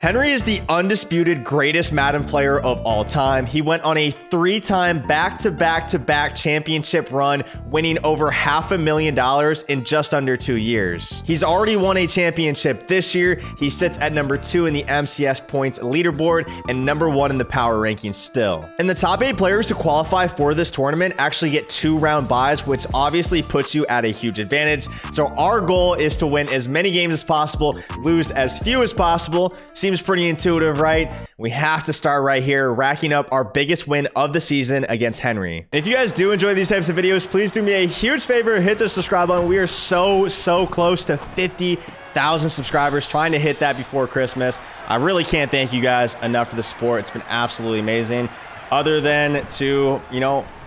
Henry is the undisputed greatest Madden player of all time. He went on a 3-time back-to-back-to-back championship run, winning over $500,000 in just under 2 years. He's already won a championship this year. He sits at number 2 in the MCS points leaderboard and number 1 in the power rankings still. And the top 8 players who qualify for this tournament actually get 2-round buys, which obviously puts you at a huge advantage. So our goal is to win as many games as possible, lose as few as possible. Seems pretty intuitive, right? We have to start right here, racking up our biggest win of the season against Henry. And if you guys do enjoy these types of videos, please do me a huge favor, hit the subscribe button. We are so close to 50,000 subscribers, trying to hit that before Christmas. I really can't thank you guys enough for the support. It's been absolutely amazing. Other than to,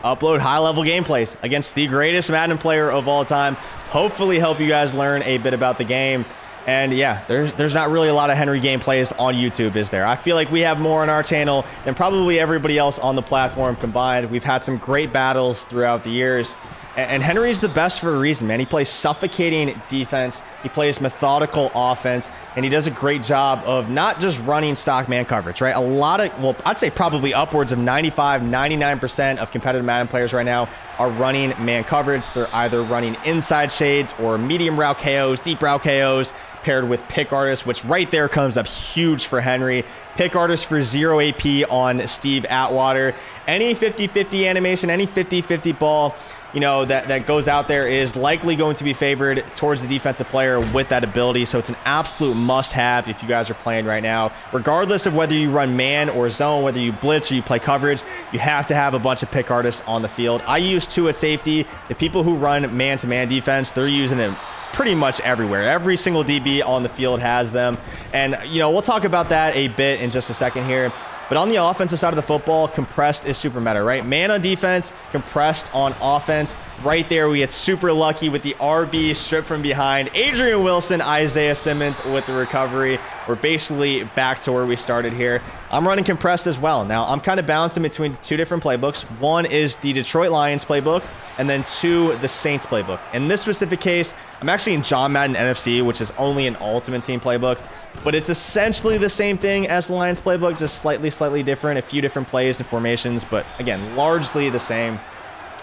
upload high-level gameplays against the greatest Madden player of all time. Hopefully help you guys learn a bit about the game. And yeah, there's not really a lot of Henry gameplays on YouTube, is there? I feel like we have more on our channel than probably everybody else on the platform combined. We've had some great battles throughout the years. And Henry's the best for a reason, man. He plays suffocating defense. He plays methodical offense. And he does a great job of not just running stock man coverage, right? I'd say probably upwards of 95, 99% of competitive Madden players right now are running man coverage. They're either running inside shades or medium route KOs, deep route KOs, paired with pick artists, which right there comes up huge for Henry. Pick artist for 0 AP on Steve Atwater. Any 50-50 animation, any 50-50 ball, that goes out there is likely going to be favored towards the defensive player with that ability. So it's an absolute must-have if you guys are playing right now. Regardless of whether you run man or zone, whether you blitz or you play coverage, you have to have a bunch of pick artists on the field. I use 2 at safety. The people who run man-to-man defense, they're using it pretty much everywhere. Every single DB on the field has them. And, we'll talk about that a bit in just a second here. But on the offensive side of the football, compressed is super meta, right? Man on defense, compressed on offense. Right there, we get super lucky with the RB strip from behind. Adrian Wilson, Isaiah Simmons with the recovery. We're basically back to where we started here. I'm running compressed as well. Now, I'm kind of balancing between 2 different playbooks. One is the Detroit Lions playbook, and then 2, the Saints playbook. In this specific case, I'm actually in John Madden NFC, which is only an Ultimate Team playbook. But it's essentially the same thing as the Lions playbook, just slightly different, a few different plays and formations, but again, largely the same.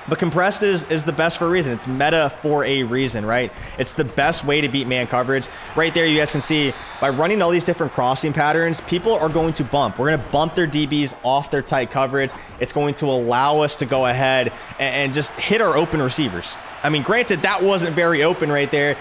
But compressed is the best for a reason. It's meta for a reason, right? It's the best way to beat man coverage. Right there, you guys can see, by running all these different crossing patterns, people are going to bump. We're going to bump their DBs off their tight coverage. It's going to allow us to go ahead and just hit our open receivers. I mean, granted, that wasn't very open right there.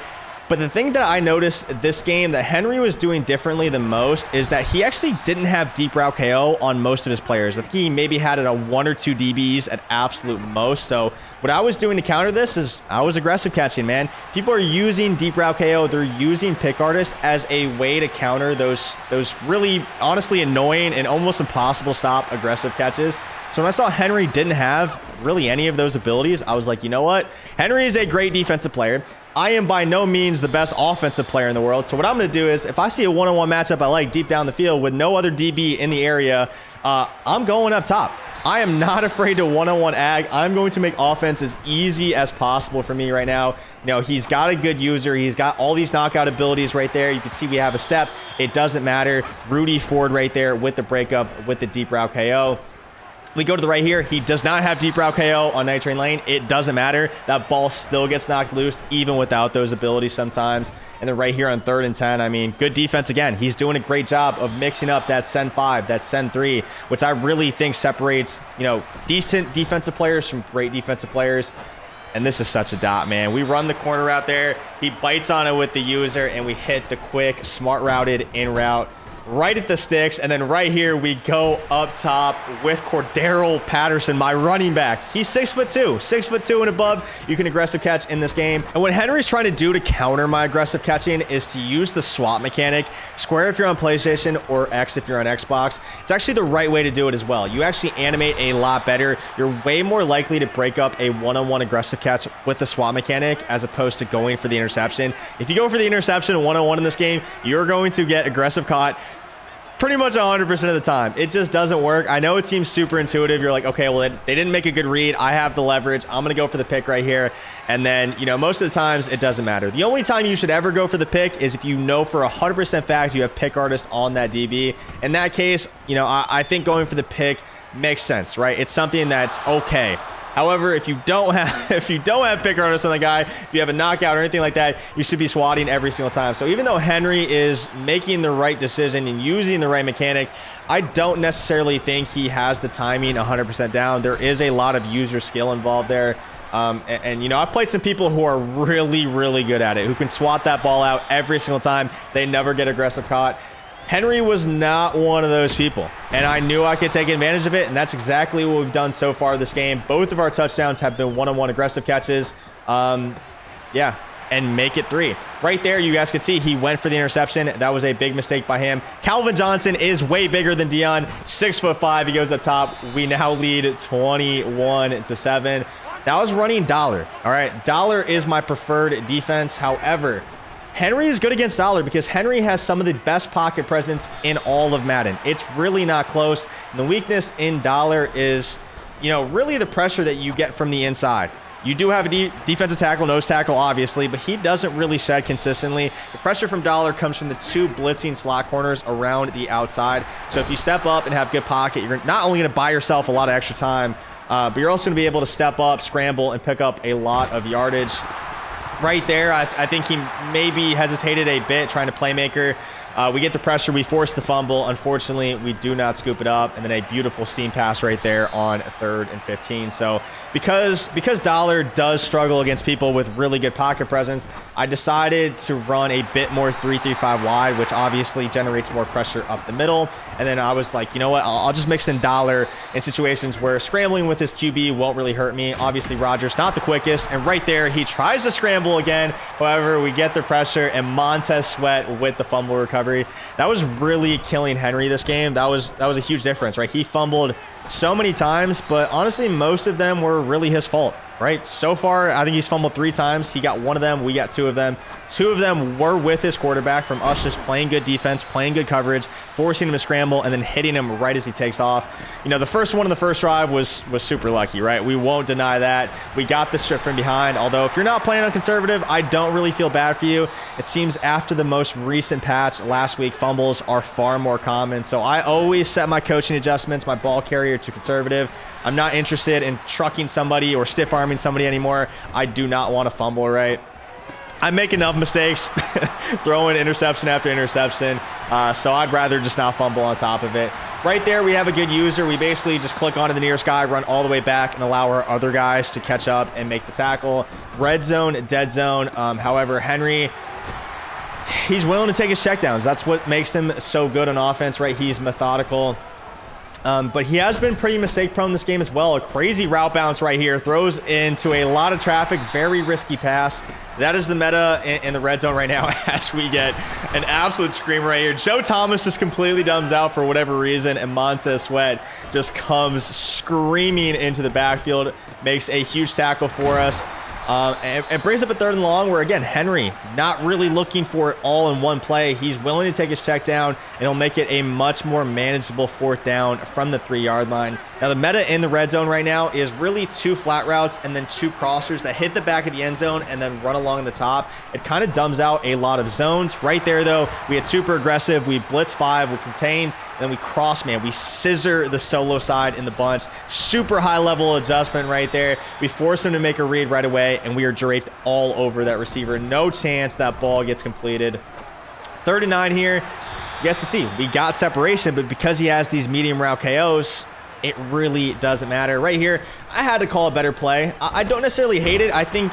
But the thing that I noticed this game that Henry was doing differently than most is that he actually didn't have deep route KO on most of his players. I think he maybe had it on 1 or 2 DBs at absolute most. So what I was doing to counter this is I was aggressive catching, man. People are using deep route KO. They're using pick artists as a way to counter those really honestly annoying and almost impossible to stop aggressive catches. So when I saw Henry didn't have really any of those abilities, I was like, you know what? Henry is a great defensive player. I am by no means the best offensive player in the world. So what I'm going to do is if I see a one-on-one matchup I like deep down the field with no other DB in the area, I'm going up top. I am not afraid to one-on-one ag. I'm going to make offense as easy as possible for me right now. He's got a good user. He's got all these knockout abilities right there. You can see we have a step. It doesn't matter. Rudy Ford right there with the breakup with the deep route KO. We go to the right here. He does not have deep route KO on Night Train Lane. It doesn't matter. That ball still gets knocked loose even without those abilities sometimes. And then right here on 3rd and 10, I mean, good defense again. He's doing a great job of mixing up that send 5, that send 3, which I really think separates, decent defensive players from great defensive players. And this is such a dot, man. We run the corner out there. He bites on it with the user, and we hit the quick, smart routed in route right at the sticks. And then right here we go up top with Cordero Patterson, my running back. He's 6'2", 6'2" and above. You can aggressive catch in this game. And what Henry's trying to do to counter my aggressive catching is to use the swap mechanic. Square if you're on PlayStation, or X if you're on Xbox. It's actually the right way to do it as well. You actually animate a lot better. You're way more likely to break up a one-on-one aggressive catch with the swap mechanic as opposed to going for the interception. If you go for the interception one-on-one in this game, you're going to get aggressive caught pretty much 100% of the time. It just doesn't work. I know it seems super intuitive. You're like, okay, well, they didn't make a good read. I have the leverage. I'm going to go for the pick right here. And then, you know, most of the times it doesn't matter. The only time you should ever go for the pick is if you know for 100% fact you have pick artist on that DB. In that case, you know, I think going for the pick makes sense, right? It's something that's okay. However, if you don't have pick artist on the guy, if you have a knockout or anything like that, you should be swatting every single time. So even though Henry is making the right decision and using the right mechanic, I don't necessarily think he has the timing 100% down. There is a lot of user skill involved there. And you know, I've played some people who are really, really good at it, who can swat that ball out every single time. They never get aggressive caught. Henry was not one of those people, and I knew I could take advantage of it, and that's exactly what we've done so far this game. Both of our touchdowns have been one-on-one aggressive catches. Yeah, and make it 3. Right there, you guys could see he went for the interception. That was a big mistake by him. Calvin Johnson is way bigger than Dion, 6'5". He goes up top. We now lead 21-7. Now I was running Dollar. All right, Dollar is my preferred defense. However, Henry is good against Dollar because Henry has some of the best pocket presence in all of Madden. It's really not close. And the weakness in Dollar is, you know, really the pressure that you get from the inside. You do have a defensive tackle, nose tackle, obviously, but he doesn't really shed consistently. The pressure from Dollar comes from the 2 blitzing slot corners around the outside. So if you step up and have good pocket, you're not only going to buy yourself a lot of extra time, but you're also going to be able to step up, scramble, and pick up a lot of yardage. Right there, I think he maybe hesitated a bit trying to playmaker. We get the pressure. We force the fumble. Unfortunately, we do not scoop it up. And then a beautiful seam pass right there on 3rd and 15. So because Dollar does struggle against people with really good pocket presence, I decided to run a bit more 3-3-5 wide, which obviously generates more pressure up the middle. And then I was like, you know what? I'll just mix in Dollar in situations where scrambling with his QB won't really hurt me. Obviously, Rodgers not the quickest. And right there, he tries to scramble again. However, we get the pressure, and Montez Sweat with the fumble recovery. That was really killing Henry this game. That was a huge difference, right? He fumbled so many times, but honestly, most of them were really his fault, right? So far, I think he's fumbled 3 times. He got 1 of them. We got 2 of them. 2 of them were with his quarterback from us just playing good defense, playing good coverage, forcing him to scramble, and then hitting him right as he takes off. You know, the first one in the first drive was super lucky, right? We won't deny that. We got the strip from behind, although if you're not playing on conservative, I don't really feel bad for you. It seems after the most recent patch last week, fumbles are far more common. So I always set my coaching adjustments, my ball carrier to conservative. I'm not interested in trucking somebody or stiff arming somebody anymore. I do not want to fumble, right? I make enough mistakes throwing interception after interception, so I'd rather just not fumble on top of it. Right there, we have a good user. We basically just click onto the nearest guy, run all the way back, and allow our other guys to catch up and make the tackle. Red zone, dead zone. However, Henry, he's willing to take his checkdowns. That's what makes him so good on offense, right? He's methodical. But he has been pretty mistake-prone this game as well. A crazy route bounce right here. Throws into a lot of traffic. Very risky pass. That is the meta in the red zone right now as we get an absolute screamer right here. Joe Thomas just completely dumbs out for whatever reason, and Montez Sweat just comes screaming into the backfield. Makes a huge tackle for us. And brings up a 3rd and long where, again, Henry not really looking for it all in one play. He's willing to take his check down, and he'll make it a much more manageable 4th down from the 3-yard line. Now, the meta in the red zone right now is really 2 flat routes and then 2 crossers that hit the back of the end zone and then run along the top. It kind of dumbs out a lot of zones. Right there, though, we had super aggressive. We blitz 5, we contains, and then we cross, man. We scissor the solo side in the bunch. Super high-level adjustment right there. We force him to make a read right away, and we are draped all over that receiver. No chance that ball gets completed. 3rd and 9 here. You guys can see we got separation, but because he has these medium route KOs, it really doesn't matter. Right here, I had to call a better play. I don't necessarily hate it. I think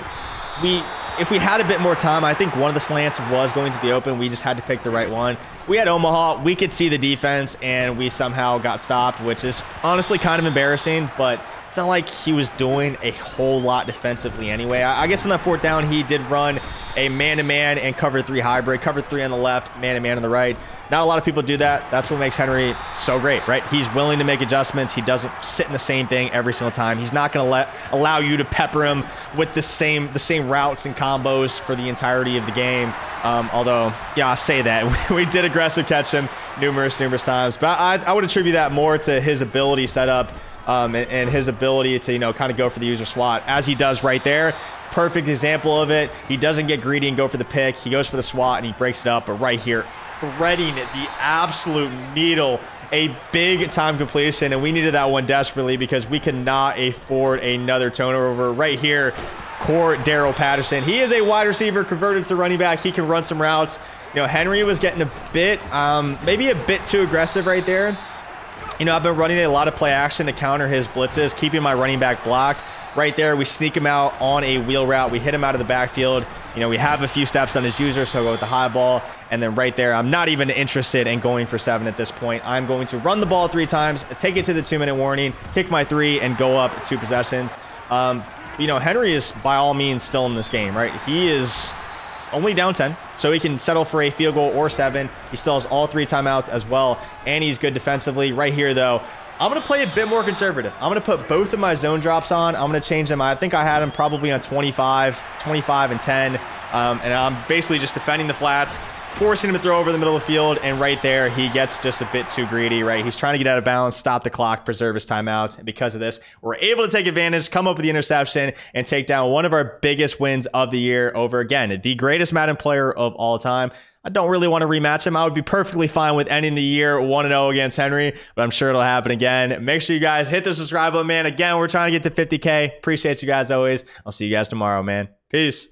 if we had a bit more time, I think one of the slants was going to be open. We just had to pick the right one. We had Omaha. We could see the defense, and we somehow got stopped, which is honestly kind of embarrassing, but it's not like he was doing a whole lot defensively anyway. I guess on that 4th down, he did run a man-to-man and cover 3 hybrid, cover 3 on the left, man-to-man on the right. Not a lot of people do that. That's what makes Henry so great, right? He's willing to make adjustments. He doesn't sit in the same thing every single time. He's not going to allow you to pepper him with the same routes and combos for the entirety of the game. Although, yeah, I say that. We did aggressive catch him numerous times. But I would attribute that more to his ability setup and his ability to, kind of go for the user swat, as he does right there. Perfect example of it. He doesn't get greedy and go for the pick. He goes for the swat and he breaks it up. But right here, threading the absolute needle, a big time completion, and we needed that one desperately because we cannot afford another turnover. Right here, core Daryl Patterson. He is a wide receiver converted to running back. He can run some routes. Henry was getting a bit, maybe a bit too aggressive right there. I've been running a lot of play action to counter his blitzes, keeping my running back blocked. Right there, we sneak him out on a wheel route. We hit him out of the backfield. We have a few steps on his user, so I'll go with the high ball. And then right there, I'm not even interested in going for 7 at this point. I'm going to run the ball 3 times, take it to the 2-minute warning, kick my 3, and go up 2 possessions. Henry is by all means still in this game, right? He is only down 10, so he can settle for a field goal or 7. He still has all 3 timeouts as well, and he's good defensively. Right here, though, I'm going to play a bit more conservative. I'm going to put both of my zone drops on. I'm going to change them. I think I had them probably on 25 and 10. And I'm basically just defending the flats, forcing him to throw over the middle of the field. And right there, he gets just a bit too greedy, right? He's trying to get out of bounds, stop the clock, preserve his timeout. And because of this, we're able to take advantage, come up with the interception, and take down one of our biggest wins of the year over, again, the greatest Madden player of all time. I don't really want to rematch him. I would be perfectly fine with ending the year 1-0 against Henry, but I'm sure it'll happen again. Make sure you guys hit the subscribe button, man. Again, we're trying to get to 50K. Appreciate you guys always. I'll see you guys tomorrow, man. Peace.